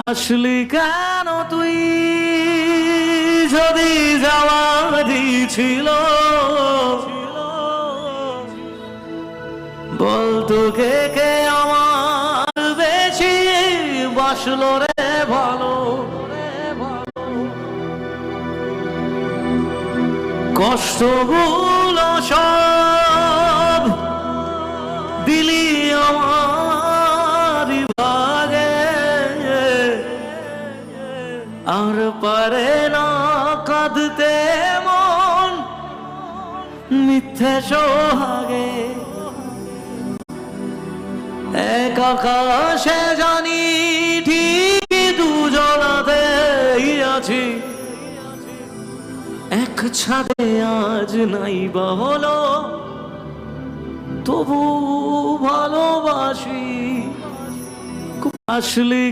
আসলি কেন তুই যদি যাওয়ারই ছিল বলতো কে কে আমার বেশি বাসলো রে ভালো কষ্টগুলো সব দিলি আমার ভাগে আর পারে না কাঁদতে মন মিথ্যে সোহাগে এক আকাশে জানি ঠিক দুজনাতেই আছি এক ছাদে আজ নাই বা হলো তবু ভালোবাসি আসলি